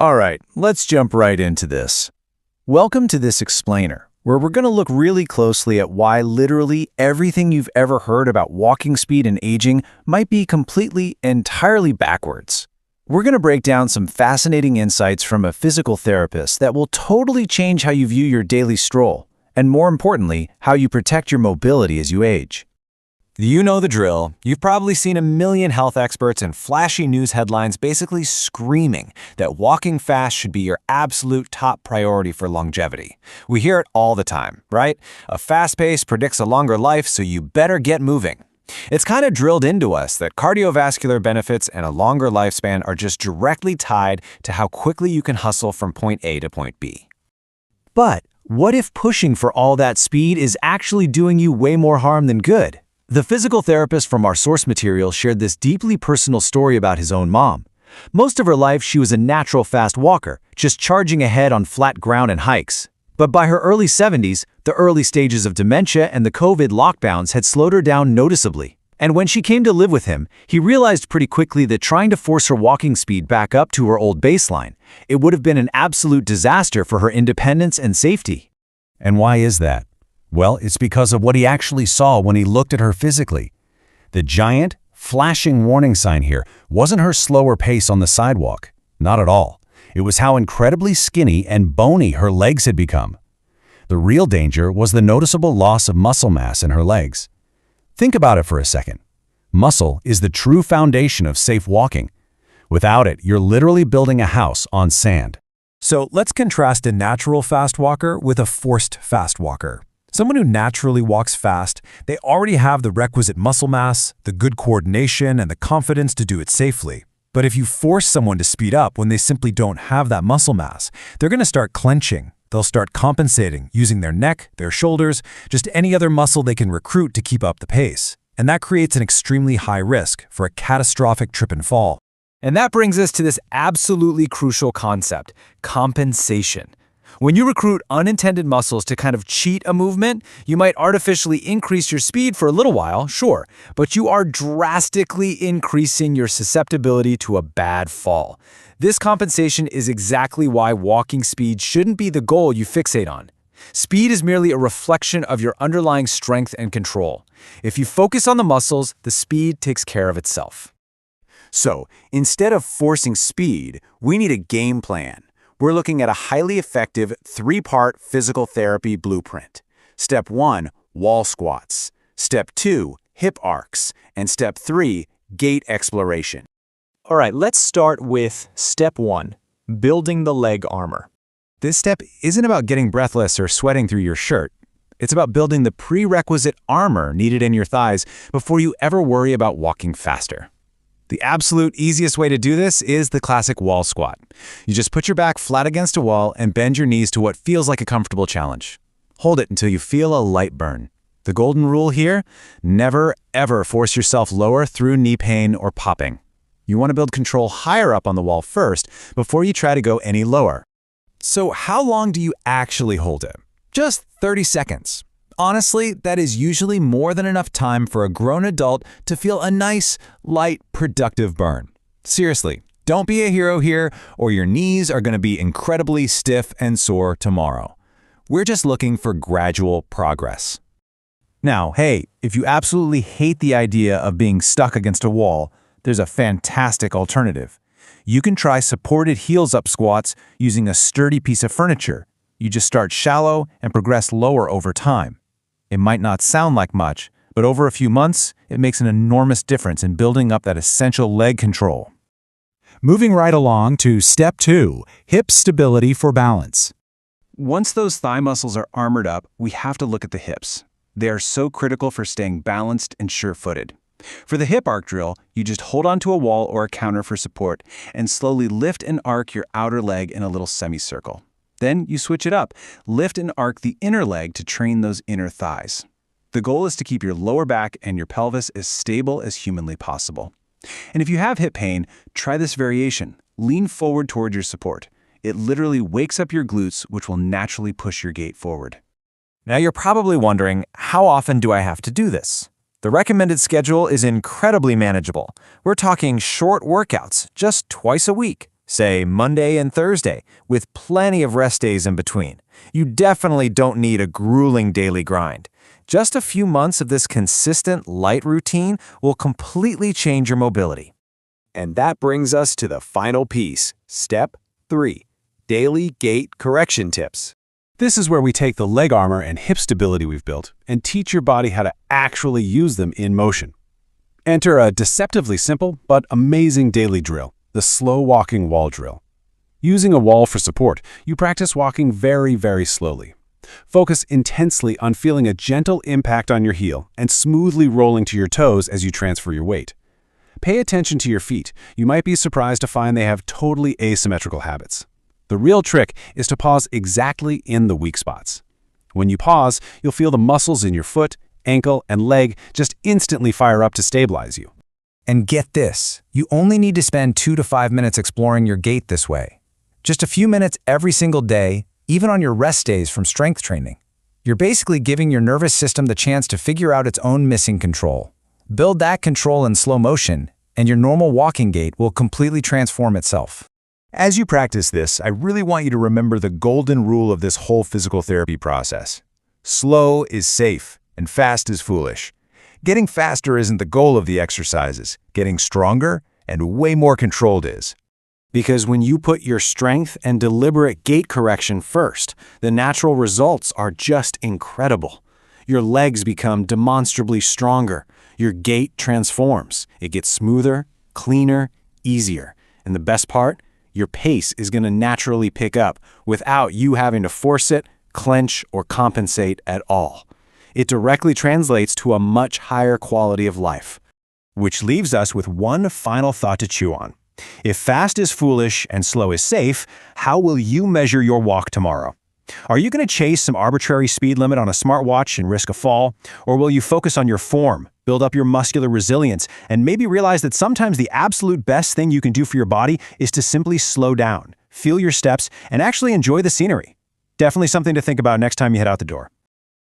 All right, let's jump right into this. Welcome to this explainer, where we're going to look really closely at why literally everything you've ever heard about walking speed and aging might be completely, entirely backwards. We're going to break down some fascinating insights from a physical therapist that will totally change how you view your daily stroll, and more importantly, how you protect your mobility as you age. You know the drill. You've probably seen a million health experts and flashy news headlines basically screaming that walking fast should be your absolute top priority for longevity. We hear it all the time, right? A fast pace predicts a longer life, so you better get moving. It's kind of drilled into us that cardiovascular benefits and a longer lifespan are just directly tied to how quickly you can hustle from point A to point B. But what if pushing for all that speed is actually doing you way more harm than good? The physical therapist from our source material shared this deeply personal story about his own mom. Most of her life, she was a natural fast walker, just charging ahead on flat ground and hikes. But by her early 70s, the early stages of dementia and the COVID lockdowns had slowed her down noticeably. And when she came to live with him, he realized pretty quickly that trying to force her walking speed back up to her old baseline, it would have been an absolute disaster for her independence and safety. And why is that? Well, it's because of what he actually saw when he looked at her physically. The giant, flashing warning sign here wasn't her slower pace on the sidewalk. Not at all. It was how incredibly skinny and bony her legs had become. The real danger was the noticeable loss of muscle mass in her legs. Think about it for a second. Muscle is the true foundation of safe walking. Without it, you're literally building a house on sand. So let's contrast a natural fast walker with a forced fast walker. Someone who naturally walks fast, they already have the requisite muscle mass, the good coordination, and the confidence to do it safely. But if you force someone to speed up when they simply don't have that muscle mass, they're going to start clenching. They'll start compensating, using their neck, their shoulders, just any other muscle they can recruit to keep up the pace. And that creates an extremely high risk for a catastrophic trip and fall. And that brings us to this absolutely crucial concept, compensation. When you recruit unintended muscles to kind of cheat a movement, you might artificially increase your speed for a little while, sure, but you are drastically increasing your susceptibility to a bad fall. This compensation is exactly why walking speed shouldn't be the goal you fixate on. Speed is merely a reflection of your underlying strength and control. If you focus on the muscles, the speed takes care of itself. So, instead of forcing speed, we need a game plan. We're looking at a highly effective 3-part physical therapy blueprint. Step 1, wall squats. Step 2, hip arcs. And Step 3, gait exploration. All right, let's start with Step 1, building the leg armor. This step isn't about getting breathless or sweating through your shirt. It's about building the prerequisite armor needed in your thighs before you ever worry about walking faster. The absolute easiest way to do this is the classic wall squat. You just put your back flat against a wall and bend your knees to what feels like a comfortable challenge. Hold it until you feel a light burn. The golden rule here, never ever force yourself lower through knee pain or popping. You want to build control higher up on the wall first before you try to go any lower. So how long do you actually hold it? Just 30 seconds. Honestly, that is usually more than enough time for a grown adult to feel a nice, light, productive burn. Seriously, don't be a hero here, or your knees are going to be incredibly stiff and sore tomorrow. We're just looking for gradual progress. Now, hey, if you absolutely hate the idea of being stuck against a wall, there's a fantastic alternative. You can try supported heels-up squats using a sturdy piece of furniture. You just start shallow and progress lower over time. It might not sound like much, but over a few months, it makes an enormous difference in building up that essential leg control. Moving right along to Step 2, hip stability for balance. Once those thigh muscles are armored up, we have to look at the hips. They are so critical for staying balanced and sure-footed. For the hip arc drill, you just hold onto a wall or a counter for support and slowly lift and arc your outer leg in a little semicircle. Then you switch it up. Lift and arc the inner leg to train those inner thighs. The goal is to keep your lower back and your pelvis as stable as humanly possible. And if you have hip pain, try this variation. Lean forward toward your support. It literally wakes up your glutes, which will naturally push your gait forward. Now you're probably wondering, how often do I have to do this? The recommended schedule is incredibly manageable. We're talking short workouts, just twice a week. say Monday and Thursday, with plenty of rest days in between. You definitely don't need a grueling daily grind. Just a few months of this consistent, light routine will completely change your mobility. And that brings us to the final piece, Step 3, Daily Gait Correction Tips. This is where we take the leg armor and hip stability we've built and teach your body how to actually use them in motion. Enter a deceptively simple but amazing daily drill, the slow walking wall drill. Using a wall for support, you practice walking very, very slowly. Focus intensely on feeling a gentle impact on your heel and smoothly rolling to your toes as you transfer your weight. Pay attention to your feet. You might be surprised to find they have totally asymmetrical habits. The real trick is to pause exactly in the weak spots. When you pause, you'll feel the muscles in your foot, ankle, and leg just instantly fire up to stabilize you. And get this, you only need to spend 2 to 5 minutes exploring your gait this way. Just a few minutes every single day, even on your rest days from strength training. You're basically giving your nervous system the chance to figure out its own missing control. Build that control in slow motion, and your normal walking gait will completely transform itself. As you practice this, I really want you to remember the golden rule of this whole physical therapy process. Slow is safe, and fast is foolish. Getting faster isn't the goal of the exercises. Getting stronger and way more controlled is. Because when you put your strength and deliberate gait correction first, the natural results are just incredible. Your legs become demonstrably stronger. Your gait transforms. It gets smoother, cleaner, easier. And the best part? Your pace is going to naturally pick up without you having to force it, clench, or compensate at all. It directly translates to a much higher quality of life. Which leaves us with one final thought to chew on. If fast is foolish and slow is safe, how will you measure your walk tomorrow? Are you going to chase some arbitrary speed limit on a smartwatch and risk a fall? Or will you focus on your form, build up your muscular resilience, and maybe realize that sometimes the absolute best thing you can do for your body is to simply slow down, feel your steps, and actually enjoy the scenery? Definitely something to think about next time you head out the door.